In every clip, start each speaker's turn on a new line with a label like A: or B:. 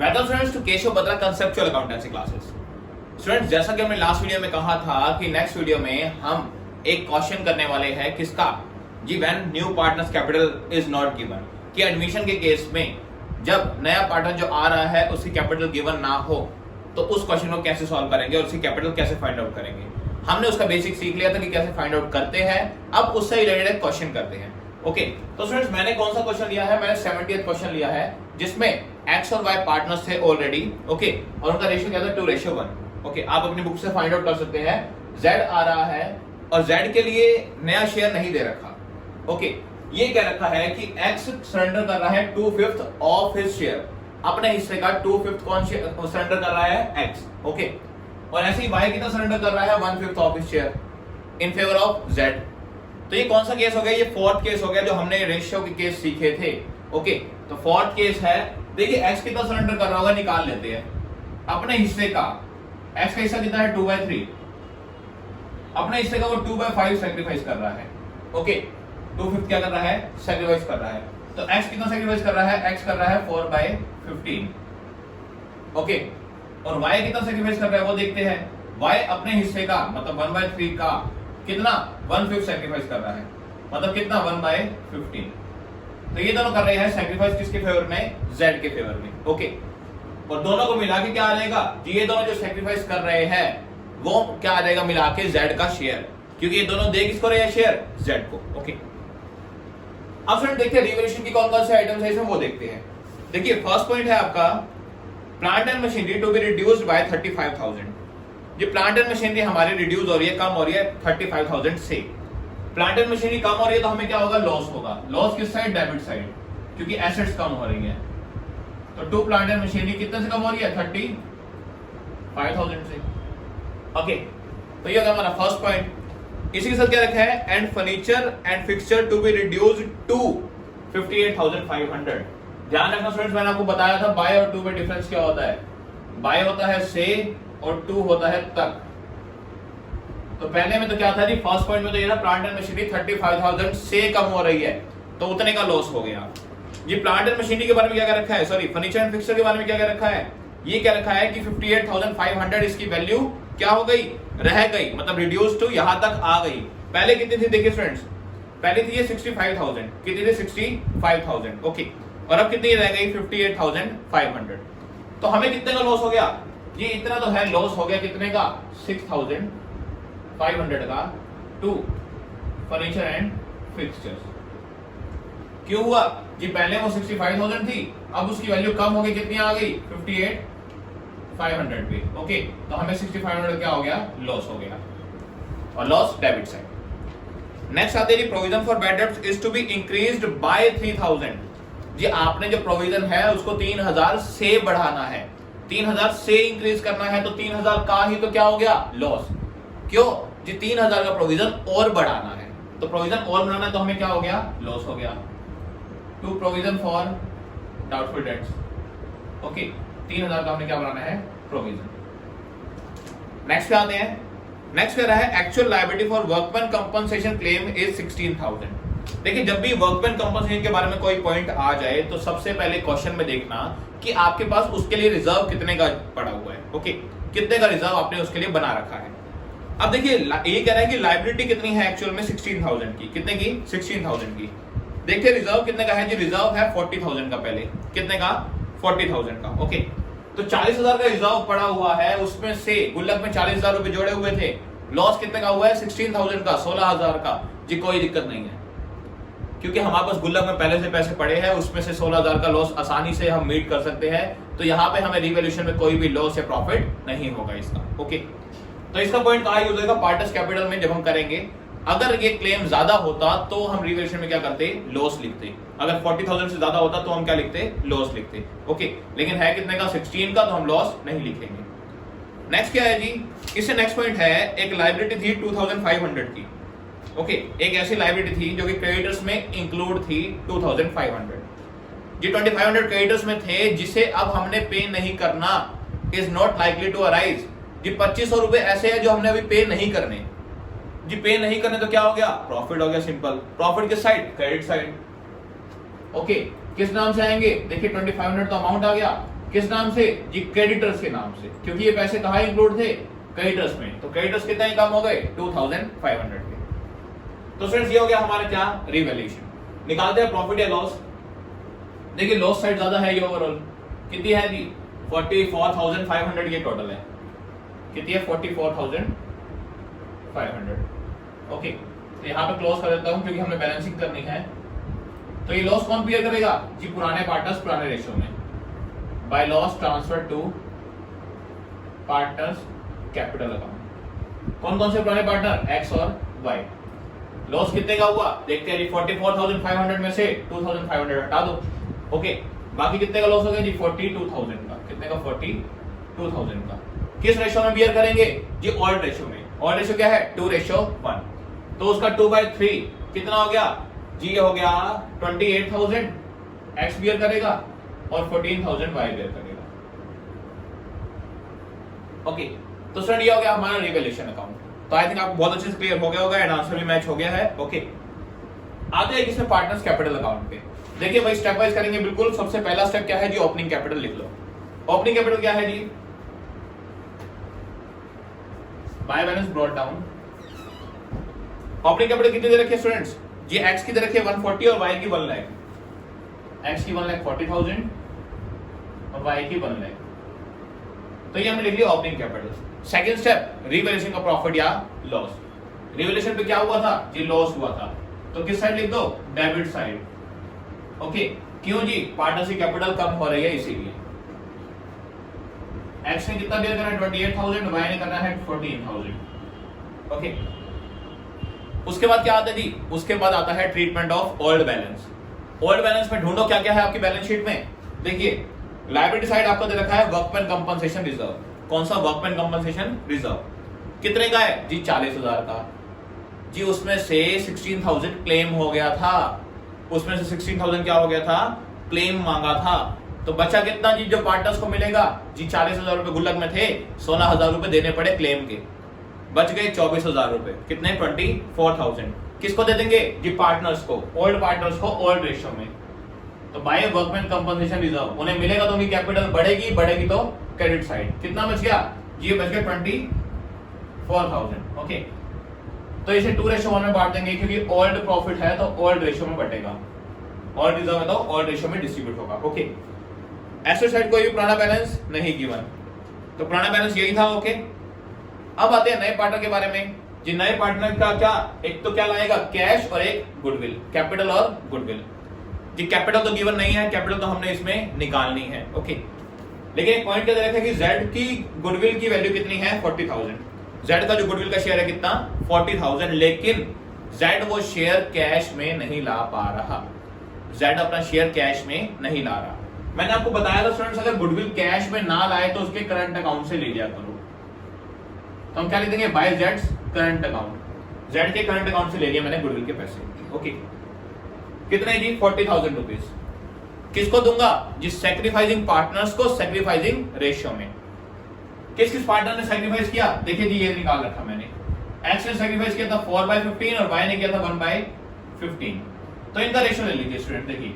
A: Welcome students to Keshav Batra conceptual accountancy classes. Students, जैसा कि हमने लास्ट वीडियो में कहा था कि नेक्स्ट वीडियो में हम एक क्वेश्चन करने वाले हैं किसका जी, when new partners capital is not given, कि एडमिशन के केस में जब नया पार्टनर जो आ रहा है उसकी कैपिटल गिवन ना हो तो उस क्वेश्चन को कैसे सॉल्व करेंगे और उसकी कैपिटल कैसे फाइंड आउट करेंगे। हमने उसका बेसिक सीख लिया था कि कैसे फाइंड आउट करते हैं, अब उससे रिलेटेड क्वेश्चन करते हैं। ओके, तो स्टूडेंट्स मैंने कौन सा क्वेश्चन लिया है, मैंने 70th क्वेश्चन लिया है जिसमें एक्स और वाई पार्टनर्स थे ऑलरेडी। ओके, और उनका रेशियो क्या था 2:1। ओके, आप अपनी बुक से फाइंड आउट कर सकते हैं। जेड आ रहा है और जेड के लिए नया शेयर नहीं दे रखा। ओके, ये क्या रखा है कि एक्स सरेंडर कर रहा है 2/5 ऑफ हिज शेयर, अपने हिस्से का 2/5 कौन सरेंडर कर रहा है एक्स। ओके, और ऐसे ही वाई कितना सरेंडर कर रहा है 1/5 of his share in favour of Z. तो ये कौन सा केस हो गया, ये फोर्थ केस हो गया जो हमने रेशियो के केस सीखे थे। ओके, तो फोर्थ केस है, देखिए एक्स कितना सरेंडर कर रहा होगा निकाल लेते हैं अपने हिस्से का। एक्स का हिस्सा कितना है 2/3, अपने हिस्से का वो 2/5 सैक्रिफाइस कर रहा है। ओके, 2/5 क्या कर रहा है, सैक्रिफाइस कर रहा है। तो एक्स कितना सैक्रिफाइस कर रहा है, एक्स कर रहा है 4/15। ओके, और वाई कितना सैक्रिफाइस कर रहा है वो देखते हैं। वाई अपने हिस्से का मतलब 1/3 का कितना 1/5 सैक्रिफाइस कर रहा है, मतलब कितना 1/15। तो ये दोनों कर रहे हैं सैक्रिफाइस किसके फेवर में, जेड के फेवर में। ओके, और दोनों को मिला के क्या आ जाएगा जी, ये दोनों जो सैक्रिफाइस कर रहे हैं वो क्या आ जाएगा मिला के जेड का शेयर, क्योंकि ये दोनों दे किसको रहे हैं शेयर, जेड को। ओके, अब फ्रेंड देखते हैं रिवैल्यूएशन की कौन कौन से आइटम्स है इसमें वो देखते हैं। देखिए फर्स्ट पॉइंट है आपका plant and machinery to be reduced by 35,000। ये प्लांट एंड मशीनरी हमारी रिड्यूस हो रही है, कम हो रही है 35,000 से। प्लांट एंड मशीनरी कम हो रही है तो हमें क्या होगा, लॉस होगा। लॉस किस साइड, डेबिट साइड, क्योंकि एसेट्स कम हो रही हैं। तो टू प्लांट एंड मशीनरी कितने से कम हो रही है, 35,000 से। ओके, तो ये होगा हमारा फर्स्ट पॉइंट। इसी के साथ क्या रखा है, and furniture and fixture to be reduced to 58,500। ध्यान रखना स्टूडेंट्स, मैंने आपको बताया था बाय और टू में डिफरेंस क्या होता है। बाय होता है से और टू होता है तक। तो पहले में तो क्या था जी, फर्स्ट पॉइंट में तो ये था प्लांट एंड मशीनरी 35,000 से कम हो रही है तो उतने का लॉस हो गया। ये प्लांट एंड मशीनरी के बारे में क्या क्या रखा है, सॉरी फर्नीचर एंड फिक्सचर के बारे में क्या क्या रखा है, ये क्या रखा है कि 58,500 इसकी वैल्यू क्या हो गई, रह गई, मतलब रिड्यूस टू यहां तक आ गई। पहले कितनी थी देखिए फ्रेंड्स, पहले थी ये 65,000, कितनी थी 65,000। ओके, और अब कितनी रह गई 58,500। तो हमें कितने का लॉस हो गया, ये इतना तो है लॉस हो गया, कितने का 6,500 का टू फर्नीचर एंड फिक्सचर्स। क्यों हुआ जी, पहले वो 65,000 थी, अब उसकी वैल्यू कम हो गई, कितनी आ गई 58,500 पे। ओके, तो हमें 6500 क्या हो गया, लॉस हो गया, और लॉस डेबिट साइड। नेक्स्ट आते हैं provision for bad debts is to be increased by 3,000। जी आपने जो प्रोविजन है उसको 3,000 से बढ़ाना है, 3,000 से इंक्रीज करना है, तो 3,000 का ही तो क्या हो गया, लॉस। क्यों जी, 3,000 का प्रोविजन और बढ़ाना है, तो प्रोविजन और बढ़ाना है तो हमें क्या हो गया, लॉस हो गया। To provision for doubtful debts. Okay, 3,000 का हमने क्या बनाना है, प्रोविजन। नेक्स्ट पे आते हैं। नेक्स्ट पे रहा है actual liability for workman compensation claim is 16,000। देखिए जब भी वर्कमैन कंपनसेशन के बारे में कोई पॉइंट आ जाए तो सबसे पहले क्वेश्चन में देखना कि आपके पास उसके लिए रिजर्व कितने का पड़ा हुआ है। ओके, कितने का रिजर्व आपने उसके लिए बना रखा है। अब देखिए ये कह रहा है कि लायबिलिटी कितनी है एक्चुअल में 16,000 की, कितने की 16,000 की। देखिए रिजर्व कितने का है जी, रिजर्व है 40,000 का, पहले कितने का 40,000 का। ओके, तो 40,000 का रिजर्व पड़ा हुआ है, उसमें से गुल्लक में 40,000 रुपए जोड़े हुए थे, लॉस कितने का हुआ है 16,000 का, 16,000 का। जी कोई दिक्कत नहीं है, क्योंकि हमारे पास गुल्लक में पहले से पैसे पड़े हैं, उसमें से 16,000 का लॉस आसानी से हम मीट कर सकते हैं, तो यहाँ पे हमें रिवैल्यूएशन में कोई भी लॉस या प्रॉफिट नहीं होगा इसका। ओके, तो इसका पॉइंट कहाँ यूज होगा, पार्टनर्स कैपिटल में जब हम करेंगे। अगर ये क्लेम ज्यादा होता तो हम रिवैल्यूएशन में क्या करते, लॉस लिखते। अगर 40,000 से ज्यादा होता तो हम क्या लिखते, लॉस लिखते। ओके, लेकिन है कितने का 16 का, तो हम लॉस नहीं लिखेंगे। नेक्स्ट क्या है जी, इससे नेक्स्ट पॉइंट है, एक लायबिलिटी थी 2,500 की। ओके, एक ऐसी लायबिलिटी थी जो कि क्रेडिटर्स में इंक्लूड थी 2,500। जी 2,500 क्रेडिटर्स में थे जिसे अब हमने पे नहीं करना, is not likely to arise. जी 2,500 रुपए ऐसे हैं जो हमने अभी पे नहीं करने। जी पे नहीं करने तो क्या हो गया, प्रॉफिट हो गया, सिंपल। प्रॉफिट किस साइड, क्रेडिट साइड। ओके, किस नाम से आएंगे, देखिए 2,500 तो अमाउंट आ गया, किस नाम से जी, क्रेडिटर्स के नाम से, क्योंकि ये पैसे कहाँ इंक्लूड थे, क्रेडिटर्स में। तो क्रेडिटर्स कितने कम हो गए 2500 के। तो फ्रेंड्स ये हो गया हमारा क्या, रिवैल्यूएशन। निकालते हैं प्रॉफिट या लॉस। देखिए लॉस साइड ज्यादा है ये ओवरऑल, कितनी है जी 44,500 ये टोटल है, कितनी है 44,500। ओके, तो यहाँ पे क्लोज कर देता हूँ क्योंकि हमें बैलेंसिंग करनी है। तो ये लॉस कौन बियर करेगा जी, पुराने पार्टनर्स पुराने रेशियो में, by loss transfer to partners capital account. कौन कौन से पुराने पार्टनर, एक्स और वाई। लॉस कितने का हुआ देखते हैं जी, 44,500 में से 2,500 हटा दो। ओके, बाकी कितने का लॉस हो गया जी, 42,000 का। कितने का, 42,000 का। किस रेशियो में बियर करेंगे जी, ओल्ड रेशियो में। ओल्ड रेशियो क्या है, 2:1। तो उसका 2/3 कितना हो गया जी, ये हो गया 28,000 एक्स बियर करेगा और 14,000 वाई बियर करेगा। ओके, तो स्टूडेंट ये हो गया हमारा रिवैल्यूएशन अकाउंट। तो आई थिंक आपको बहुत अच्छे से क्लियर हो गया होगा एंड आंसर भी मैच हो गया है। ओके, आते हैं इसमें पार्टनर्स कैपिटल अकाउंट पे। देखिए भाई स्टेप वाइज करेंगे बिल्कुल। सबसे पहला स्टेप क्या है जी, ओपनिंग कैपिटल लिख लो। ओपनिंग कैपिटल क्या है जी, by balance brought down. Opening capital कितनी दे रखी है स्टूडेंट्स जी, एक्स की दे रखी है 140 और वाई की 1 लाख। एक्स की 1,40,000 और वाई की 1 लाख। तो ये हमने लिख लिया opening capital. Second step, revaluation का प्रॉफिट या लॉस। रिवैल्यूएशन पे क्या हुआ था जी, लॉस हुआ था। तो किस साइड लिख दो, डेबिट साइड। ओके, क्यों जी, पार्टनरशिप कैपिटल कम हो रही है इसीलिए। एक्स ने कितना बियर करना है 28,000, वाई ने करना है 14,000। ओके, उसके बाद क्या आता है जी, उसके बाद आता है treatment of old balance. Old balance में ढूंढो क्या क्या है आपकी बैलेंस शीट में। देखिए लायबिलिटी साइड आपको दे रखा है वर्कमैन कंपनसेशन रिजर्व। कौन सा, वर्कमैन कंपनसेशन रिजर्व। कितने का है जी, 40,000 का। जी उसमें से 16,000 क्लेम हो गया था, उसमें से 16,000 क्या हो गया था, क्लेम मांगा था। तो बचा कितना जी, जो पार्टनर्स को मिलेगा जी, 40,000 रुपए गुल्लक में थे, 16,000 रुपए देने पड़े क्लेम के, बच गए 24,000 रुपए। कितने, 24,000। किसको दे देंगे जी, पार्टनर्स को, ओल्ड पार्टनर्स को, ओल्ड रेशियो में। तो बाय वर्कमैन कंपनसेशन रिजर्व उन्हें मिलेगा तो उनकी कैपिटल बढ़ेगी तो क्रेडिट साइड कितना बच गया जी, बच गया 24,000। ओके, तो इसे 2:1 में बांट देंगे क्योंकि ओल्ड प्रॉफिट है तो ओल्ड रेशियो में बटेगा, ओल्ड रिजर्व है तो ओल्ड रेशियो में डिस्ट्रीब्यूट होगा। ओके, एसेट साइड कोई भी पुराना बैलेंस नहीं गिवन, तो पुराना बैलेंस यही था। ओके, अब आते हैं नए पार्टनर के बारे में। जी नए पार्टनर का क्या, एक तो क्या लाएगा, कैश और एक गुडविल, कैपिटल और गुडविल। जी कैपिटल तो गिवन नहीं है, कैपिटल तो हमने इसमें निकालनी है। ओके, लेकिन एक पॉइंट क्या दे रखा है कि जेड की गुडविल की वैल्यू कितनी है 40,000। जेड का जो गुडविल का शेयर है कितना 40,000, लेकिन जेड वो शेयर कैश में नहीं ला पा रहा, जेड अपना शेयर कैश में नहीं ला रहा। मैंने आपको बताया था स्टूडेंट्स, अगर गुडविल कैश में ना लाए तो उसके करंट अकाउंट से ले लिया करो। तो हम क्या लिख देंगे, बाय जेड्स करंट अकाउंट, जेड के करंट अकाउंट से ले लिया मैंने गुडविल के पैसे। ओके, कितने जी 40,000 रुपीज। किसको दूंगा जी, सैक्रिफाइसिंग पार्टनर्स को, सैक्रिफाइसिंग रेशियो में। किस किस पार्टनर ने सैक्रिफाइस किया, देखिए जी ये निकाल रखा मैंने। एक्स ने सैक्रिफाइस किया था 4/15 और वाई ने किया था 1/15। तो इनका रेशियो ले लीजिए स्टूडेंट, देखिए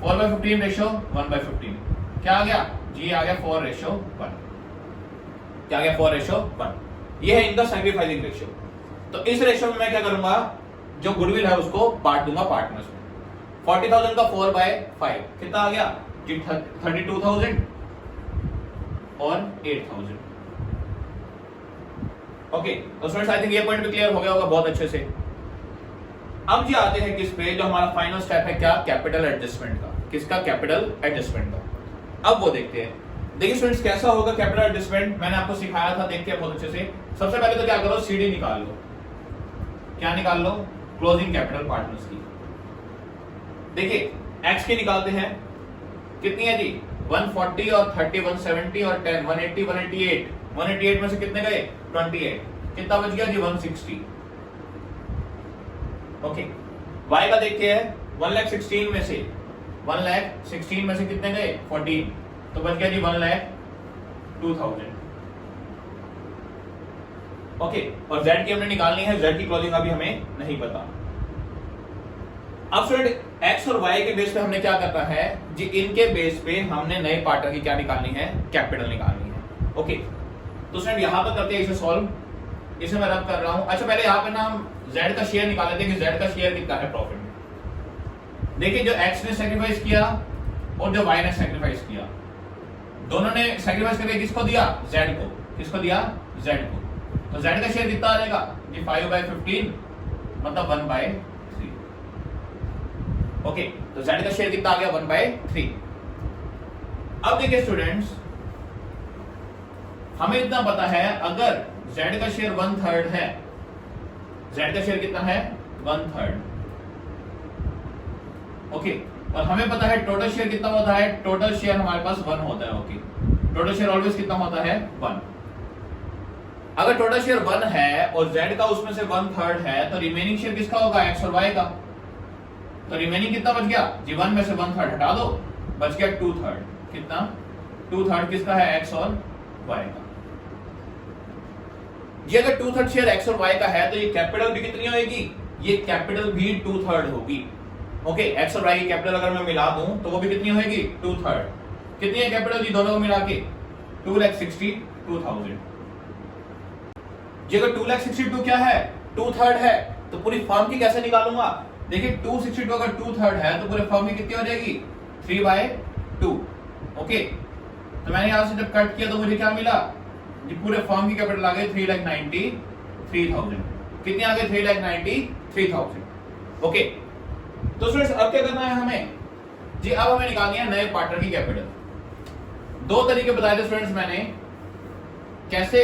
A: 4/15 रेशियो 1/15 क्या आ गया जी, आ गया 4:1। क्या आ गया 4:1। ये है इनका सैक्रिफाइसिंग रेशियो। तो इस रेशियो में मैं क्या करूंगा, जो गुडविल है उसको बांट दूंगा पार्टनर्स में। 40,000 का 4/5 कितना आ गया जी 32,000 और 8,000। ओके, तो स्टूडेंट्स आई थिंक ये पॉइंट भी क्लियर हो गया होगा बहुत अच्छे से। अब जी आते हैं किस पे, जो हमारा फाइनल स्टेप है क्या, कैपिटल एडजस्टमेंट का। किसका, कैपिटल एडजस्टमेंट का। अब वो देखते हैं। देखिए स्टूडेंट्स कैसा होगा कैपिटल एडजस्टमेंट, मैंने आपको सिखाया था, देखते हैं बहुत अच्छे से। सबसे पहले तो क्या करो, सीडी निकाल लो। क्या निकाल लो, क्लोजिंग कैपिटल पार्टनर्स की। देखिए एक्स की निकालते हैं, कितनी है जी 140 और 30 170 और 10 180 188 188 में से कितने गए 28, कितना बच गया जी 160। ओके, वाई का देखते हैं 1,16,000 में से 1,16,000 में से कितने गए 14, तो बच गया जी 1,02,000। ओके, और जेड की हमने निकालनी है, जेड की क्लोजिंग अभी हमें नहीं पता। अब स्टूडेंट एक्स और वाई के बेस पे हमने क्या करना है जी, इनके बेस पे हमने नए पार्टनर की क्या निकालनी है, कैपिटल निकालनी है। ओके, तो स्टूडेंट यहां पर करते हैं इसे सॉल्व, इसे मैं रब कर रहा हूं। अच्छा, पहले यहां पे ना हम जेड का शेयर निकाल लेते हैं कि जेड का शेयर कितना है प्रॉफिट में। देखिए, जो एक्स ने सेक्रीफाइस किया और जो वाई ने सेक्रीफाइस किया, दोनों ने सेक्रीफाइस करके किसको दिया, जेड को। किसको दिया, जेड को। तो जेड का शेयर कितना आ जाएगा जी, 5/15 मतलब 1/3। ओके, तो जेड का शेयर कितना आ गया, 1/3। अब देखिए स्टूडेंट्स, हमें इतना पता है अगर जेड का शेयर 1/3 है, जेड का शेयर कितना है, 1/3। ओके, और हमें पता है टोटल शेयर कितना होता है, टोटल शेयर हमारे पास 1 होता है। ओके, टोटल शेयर ऑलवेज कितना होता है, 1। अगर टोटल शेयर 1 है और z का उसमें से 1/3 है, तो रिमेनिंग शेयर किसका होगा, x और y का। तो रिमेनिंग कितना बच गया जी, 1 में से 1/3 हटा दो, बच गया 2/3। कितना, 2/3 किसका है, x और y का। जी अगर 2/3 शेयर x और y का है, तो ये कैपिटल भी कितनी होगी, ये कैपिटल भी 2/3 होगी। ओके, x और y की कैपिटल अगर मैं मिला दूं तो वो भी कितनी होगी, 2/3। कितनी है कैपिटल जी दोनों को मिला के, 2,62,000। जी अगर 2,62,000 क्या है, 2/3 है, तो पूरी फर्म की कैसे निकालूंगा। देखिए 262 अगर 2/3 है तो पूरे फर्म की कितनी हो जाएगी, 3/2। ओके, तो मैंने यहां से जब कट किया तो मुझे क्या मिला जी, पूरे फर्म की कैपिटल आ गई 3,93,000। कितनी आ गई, 3,93,000। ओके, तो स्टूडेंट्स अब क्या करना है हमें जी, अब हमें निकालनी है नए पार्टनर की कैपिटल। दो तरीके बताए थे स्टूडेंट्स मैंने, कैसे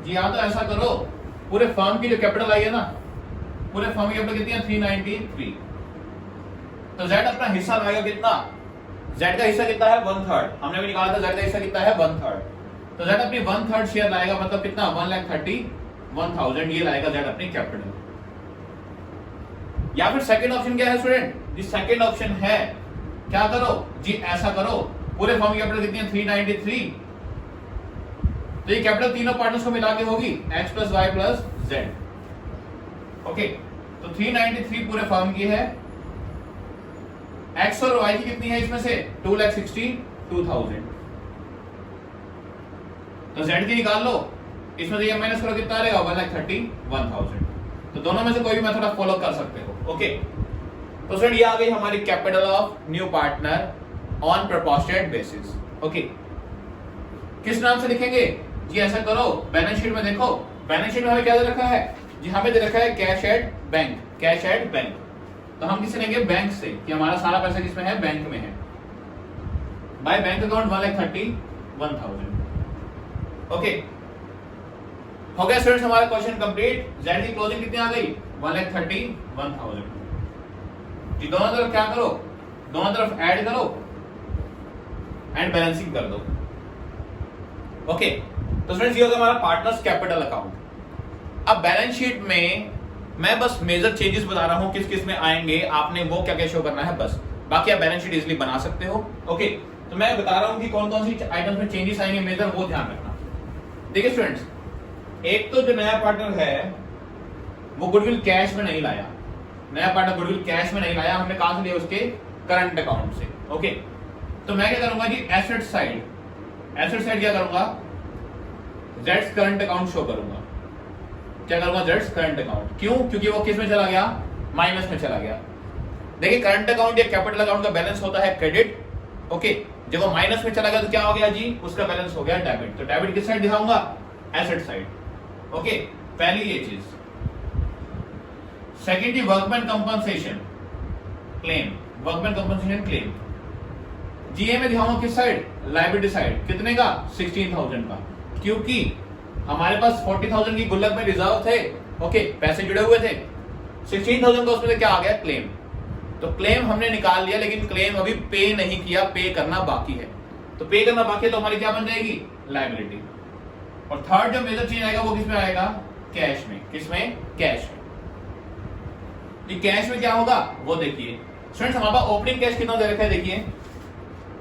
A: जी, या तो ऐसा करो, पूरे फर्म की जो कैपिटल आई है ना, पूरे फर्म की कैपिटल कितनी है, 393। तो जेड अपना हिस्सा लाएगा कितना, जेड का हिस्सा कितना है, 1/3। हमने भी निकाला था जेड का हिस्सा कितना है, 1/3। तो जेड अपनी 1/3 शेयर लाएगा, मतलब कितना, 1,31,000 ये लाएगा जेड अपनी कैपिटल। या फिर सेकंड ऑप्शन क्या है स्टूडेंट जी, सेकंड ऑप्शन है क्या करो जी, ऐसा करो, पूरे फर्म की कैपिटल कितनी है, 393। तो ये कैपिटल तीनों पार्टनर्स को मिला के होगी x + y + z। ओके, तो 393 पूरे फर्म की है, x और y की कितनी है इसमें से, 2,62,000। तो z की निकाल लो, इसमें से ये माइनस करो, कितना आएगा, 1,31,000। तो दोनों में से कोई भी मेथड आप फॉलो कर सकते हो। ओके, तो फ्रेंड ये आ गई हमारी capital of new partner on proportionate basis. Okay, किस नाम से लिखेंगे जी, ऐसा करो, बैलेंस शीट में देखो, बैलेंस शीट में हमें क्या दे रखा है जी, हमें दे रखा है cash at bank, cash at bank. तो हम किससे लेंगे, बैंक से, कि हमारा सारा पैसा किसमें है, बैंक में है। By bank account 1,31,000। ओके, हो गया स्टूडेंट्स हमारा क्वेश्चन कंप्लीट। जेड की क्लोजिंग कितनी आ गई, 1,31,000। जी दोनों तरफ क्या करो, दोनों तरफ ऐड करो एंड बैलेंसिंग कर दो। ओके, तो फ्रेंड्स ये हो गया हमारा पार्टनर्स कैपिटल अकाउंट। अब बैलेंस शीट में मैं बस मेजर चेंजेस बता रहा हूं किस किस में आएंगे, आपने वो क्या क्या शो करना है बस, बाकी आप बैलेंस शीट इजीली बना सकते हो। ओके, तो मैं बता रहा हूं कि कौन कौन सी आइटम्स में चेंजेस आएंगे मेजर, वो ध्यान रखना। देखिए स्टूडेंट्स, एक तो जो नया पार्टनर है वो गुडविल कैश में नहीं लाया, नया पार्टनर गुडविल कैश में नहीं लाया, हमने कहां से लिया, उसके करंट अकाउंट से। ओके, तो मैं क्या करूंगा जी, एसेट साइड, एसेट साइड क्या करूंगा, जेड्स करंट अकाउंट शो करूंगा। क्या करूंगा, जेड्स करंट अकाउंट। क्यों, क्योंकि वो किस में चला गया, माइनस में चला गया। देखिए करंट अकाउंट या कैपिटल अकाउंट का बैलेंस होता है क्रेडिट। ओके, जब वो माइनस में चला गया तो क्या हो गया जी, उसका बैलेंस हो गया डेबिट। तो डेबिट किस साइड दिखाऊंगा, एसेट साइड। ओके, पहली ये चीज। Secondly workman compensation claim, workman compensation claim जीए में दिखाऊंगा किस साइड, लायबिलिटी साइड। कितने का, 16,000 का, क्योंकि हमारे पास 40,000 की गुल्लक में रिजर्व थे। ओके, पैसे जुड़े हुए थे, 16,000 का उसमें से क्या आ गया, क्लेम। तो क्लेम हमने निकाल लिया, लेकिन क्लेम अभी पे नहीं किया, पे करना बाकी है। तो पे करना बाकी है तो हमारी क्या बन जाएगी, लायबिलिटी। और थर्ड जो मेजर चेंज आएगा वो किसमें आएगा, कैश में। किसमें, कैश में। ये कैश में क्या होगा वो देखिए स्टूडेंट्स, हमारा ओपनिंग कैश कितना दे रखा है, देखिए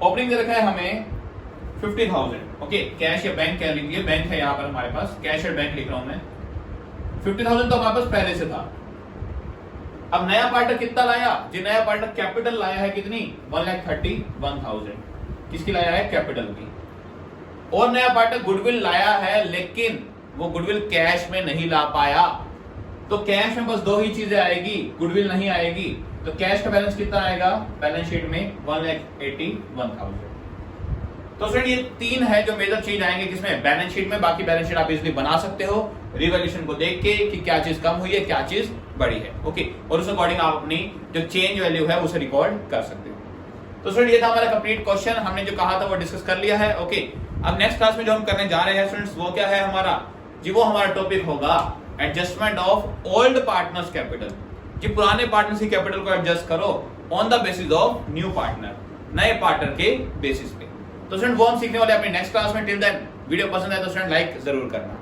A: ओपनिंग दे रखा है हमें 50,000। ओके, कैश या बैंक कह लीजिए, बैंक है यहाँ पर हमारे पास, कैश और बैंक लिख रहा हूं मैं। 50,000 तो हमारे पास पहले से था। अब नया पार्टनर कितना लाया जी? नया पार्टनर कैपिटल लाया है कितनी? 1,31,000। किसकी लाया है? कैपिटल की। और नया पार्टनर गुडविल लाया है, लेकिन वो गुडविल कैश में नहीं ला पाया। तो कैश में बस दो ही चीजें आएगी, गुडविल नहीं आएगी। तो कैश का बैलेंस कितना आएगा बैलेंस शीट में? 1,81,000। तो फ्रेंड ये तीन है जो मेजर चेंज आएंगे किसमें? बैलेंस शीट में। बाकी बैलेंस शीट आप इजीली बना सकते हो रिवैल्यूएशन को देख के कि क्या चीज कम हुई है, क्या चीज बढ़ी है। ओके, और उस अकॉर्डिंग आप अपनी जो चेंज वैल्यू है उसे रिकॉर्ड कर सकते हो। तो फ्रेंड ये था हमारा कंप्लीट क्वेश्चन, हमने जो कहा था वो डिस्कस कर लिया है। ओके, अब नेक्स्ट क्लास में जो हम करने जा रहे हैं स्टूडेंट्स, वो क्या है हमारा जी? वो हमारा टॉपिक होगा adjustment of old partners capital. जी पुराने पार्टनर्स की कैपिटल को एडजस्ट करो on the basis of new partner, नए पार्टनर के बेसिस पे। तो स्टूडेंट वो हम सीखने वाले अपने नेक्स्ट क्लास में। टिल देन वीडियो पसंद है तो स्टूडेंट लाइक जरूर करना।